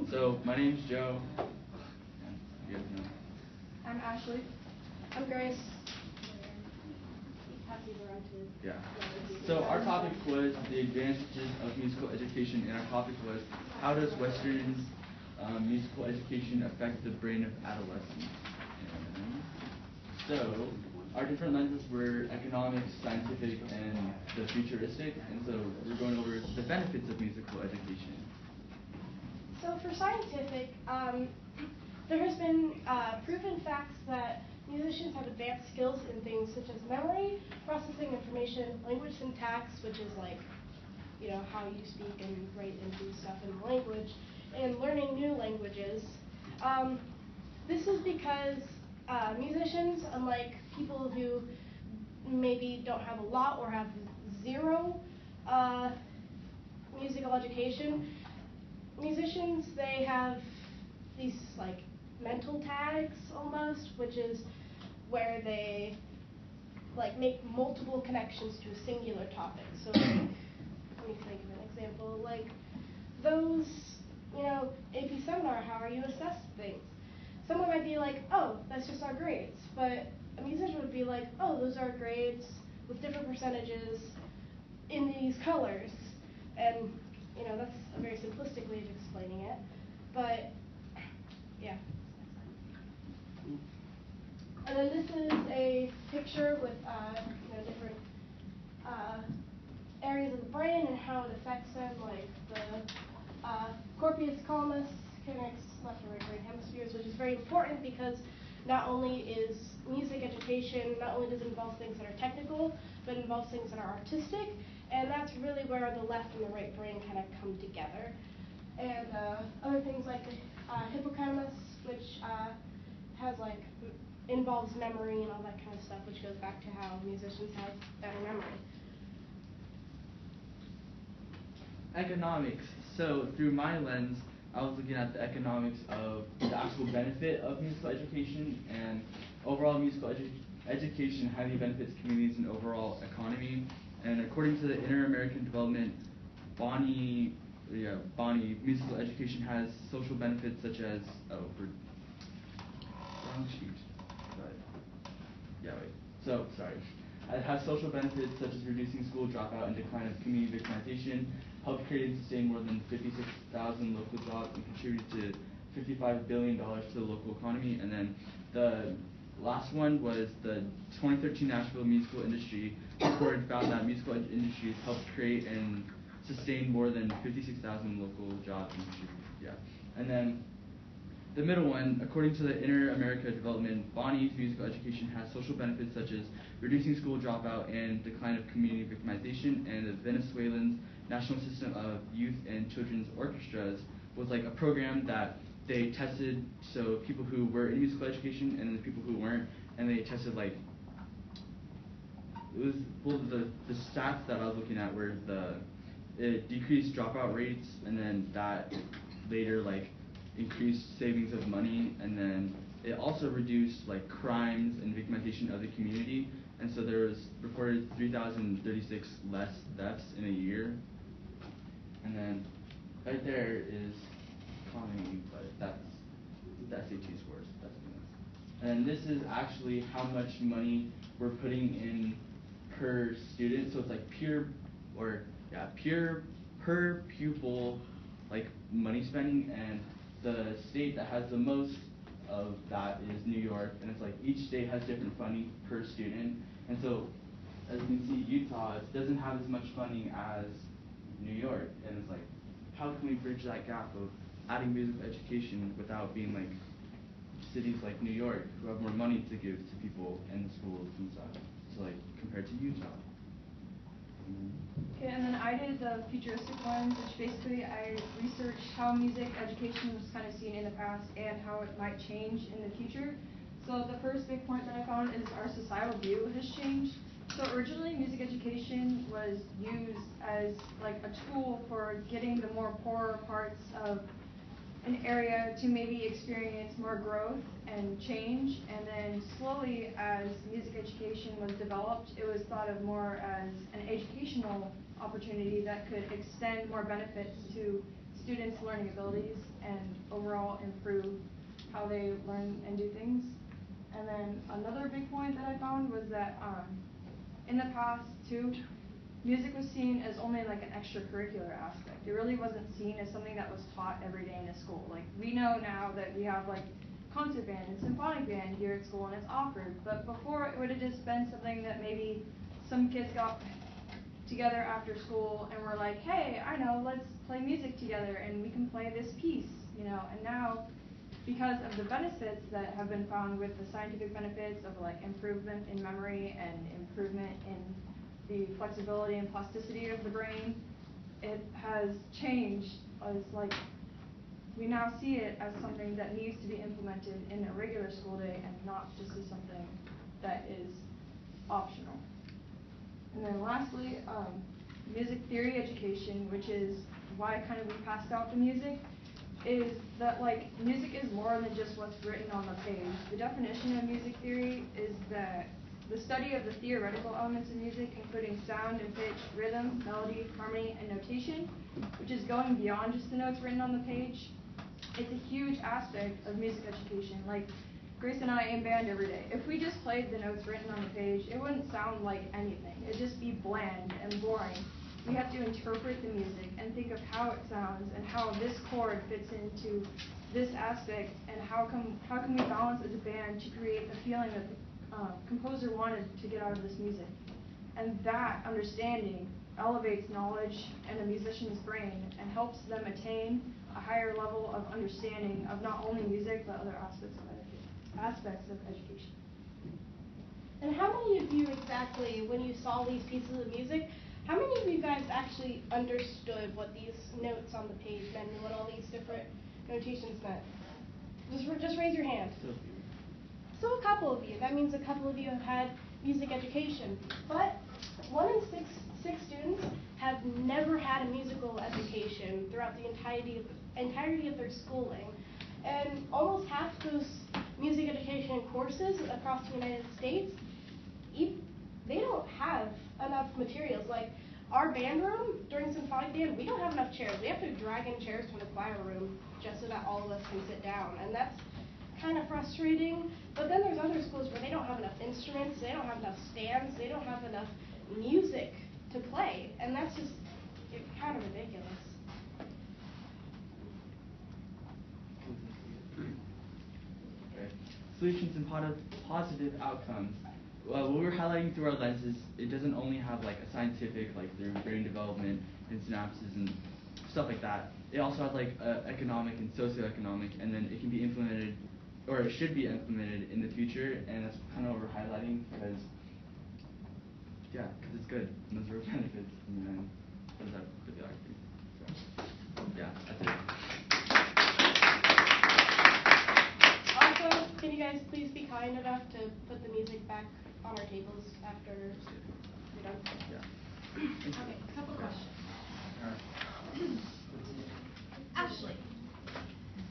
So my name's Joe. You guys know. I'm Ashley. I'm Grace. Yeah. So our topic was the advantages of musical education, and our topic was how does Western musical education affect the brain of adolescents? And so our different lenses were economics, scientific, and the futuristic, and so we're going over the benefits of musical education. So for scientific, there has been proven facts that musicians have advanced skills in things such as memory, processing information, language syntax, which is like, how you speak and write and do stuff in language, and learning new languages. This is because musicians, unlike people who maybe don't have a lot or have zero musical education, musicians, they have these like mental tags almost, which is where they like make multiple connections to a singular topic. So like, let me think of an example. Like those, AP seminar, how are you assessed things? Someone might be like, oh, that's just our grades. But a musician would be like, oh, those are grades with different percentages in these colors. And that's a very simplistic way of explaining it. But yeah. And then this is a picture with different areas of the brain and how it affects them, like the corpus callus connects left and right brain hemispheres, which is very important because not only is music education, not only does it involve things that are technical, but it involves things that are artistic, and that's really where the left and the right brain kind of come together. And other things like the hippocampus, which has involves memory and all that kind of stuff, which goes back to how musicians have better memory. Economics. So through my lens, I was looking at the economics of the actual benefit of musical education, and overall musical education highly benefits communities and overall economy. And according to the Inter-American Development, Bonnie, musical education has social benefits such as, wrong sheet. So, sorry. It has social benefits such as reducing school dropout and decline of community victimization, helped create and sustain more than 56,000 local jobs, and contributed to $55 billion to the local economy. And then the last one was the 2013 Nashville Musical Industry Report found that musical industries helped create and sustain more than 56,000 local jobs and contributed. Yeah. And then the middle one, according to the Inter-America Development, Bonnie's musical education has social benefits such as reducing school dropout and decline of community victimization, and the Venezuelan's National System of Youth and Children's Orchestras was like a program that they tested, so people who were in musical education and the people who weren't, and they tested the stats that I was looking at were it decreased dropout rates, and then that later increased savings of money, and then it also reduced crimes and victimization of the community, and so there was reported 3,036 less deaths in a year. And then right there is economy, but that's the SAT scores. That's nice. And this is actually how much money we're putting in per student. So it's pure per pupil money spending, and the state that has the most of that is New York, and it's each state has different funding per student. And so as you can see, Utah doesn't have as much funding as New York, and it's how can we bridge that gap of adding musical education without being cities like New York who have more money to give to people in schools and stuff, so compared to Utah. Okay, and then I did the futuristic ones, which basically I researched how music education was kind of seen in the past and how it might change in the future. So the first big point that I found is our societal view has changed. So originally, music education was used as a tool for getting the more poorer parts of an area to maybe experience more growth and change, and then slowly as music education was developed, it was thought of more as an educational opportunity that could extend more benefits to students' learning abilities and overall improve how they learn and do things. And then another big point that I found was that in the past too, music was seen as only like an extracurricular aspect. It really wasn't seen as something that was taught every day in a school. Like we know now that we have like concert band and symphonic band here at school and it's offered, but before it would have just been something that maybe some kids got together after school and were like, hey, I know, let's play music together and we can play this piece, you know. And now, because of the benefits that have been found with the scientific benefits of like improvement in memory and improvement in the flexibility and plasticity of the brain, it has changed as like we now see it as something that needs to be implemented in a regular school day and not just as something that is optional. And then lastly, music theory education, which is why kind of we passed out the music, is that like music is more than just what's written on the page. The definition of music theory is that the study of the theoretical elements of music, including sound and pitch, rhythm, melody, harmony, and notation, which is going beyond just the notes written on the page. It's a huge aspect of music education. Like Grace and I in band every day. If we just played the notes written on the page, it wouldn't sound like anything. It'd just be bland and boring. We have to interpret the music and think of how it sounds and how this chord fits into this aspect and how can we balance as a band to create the feeling that the composer wanted to get out of this music. And that understanding elevates knowledge in a musician's brain and helps them attain a higher level of understanding of not only music but other aspects of education. And how many of you exactly, when you saw these pieces of music, how many of you guys actually understood what these notes on the page meant and what all these different notations meant? Just raise your hand. So a couple of you. That means a couple of you have had music education. But 1 in 6 students have never had a musical education throughout the entirety of their schooling. And almost half those music education courses across the United States, they don't have enough materials. Like our band room during symphonic band, we don't have enough chairs. We have to drag in chairs from the choir room just so that all of us can sit down. And that's kind of frustrating. But then there's other schools where they don't have enough instruments, they don't have enough stands, they don't have enough music to play. And that's just kind of ridiculous. Solutions and positive outcomes. What we're highlighting through our lenses, it doesn't only have like a scientific, like through brain development and synapses and stuff like that. It also has like economic and socioeconomic, and then it can be implemented, or it should be implemented in the future, and that's kind of what we're highlighting because, yeah, because it's good, and those are real benefits, and then what does that really argue? So, yeah, that's it. Also, can you guys please be kind enough to put the music back on our tables after you're done? Yeah. Okay, a couple questions. Ashley,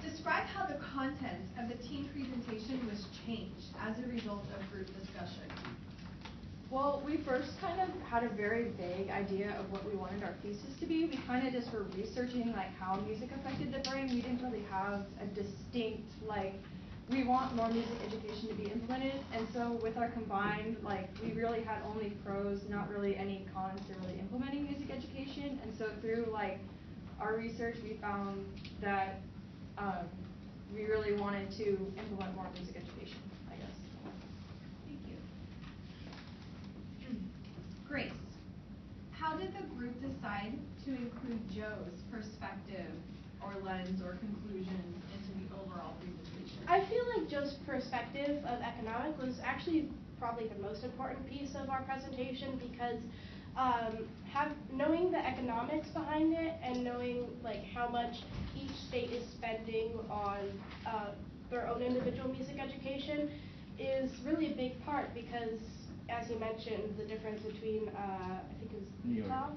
describe how the content of the team presentation was changed as a result of group discussion. Well, we first kind of had a very vague idea of what we wanted our thesis to be. We kind of just were researching like how music affected the brain. We didn't really have a distinct like we want more music education to be implemented, and so with our combined, like we really had only pros, not really any cons to really implementing music education. And so through like our research, we found that we really wanted to implement more music education, I guess. Thank you. Grace, how did the group decide to include Joe's perspective or lens or conclusion into the overall presentation? I feel like Joe's perspective of economic was actually probably the most important piece of our presentation because knowing the economics behind it and knowing like how much each state is spending on their own individual music education is really a big part because, as you mentioned, the difference between I think it was Utah?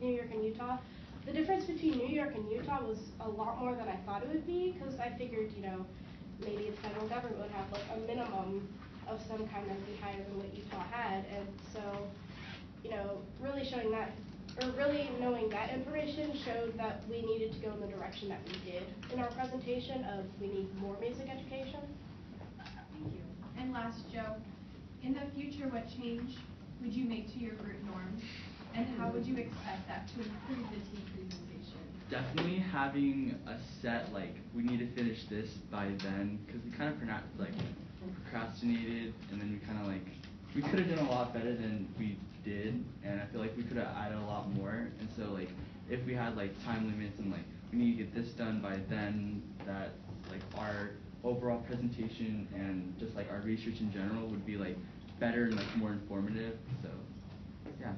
New York and Utah. The difference between New York and Utah was a lot more than I thought it would be because I figured, maybe the federal government would have like a minimum of some kind that would be higher than what Utah had. And so, really showing that or really knowing that information showed that we needed to go in the direction that we did in our presentation of we need more music education. Thank you. And last, Joe, in the future, what change would you make to your group norms? And how would you expect that to improve the tea presentation? Definitely having a set, like, we need to finish this by then, because we kind of procrastinated, and then we kind of like, we could have done a lot better than we did, and I feel like we could have added a lot more, and so like, if we had like time limits and like, we need to get this done by then, that like our overall presentation and just like our research in general would be like better and like more informative, so yeah.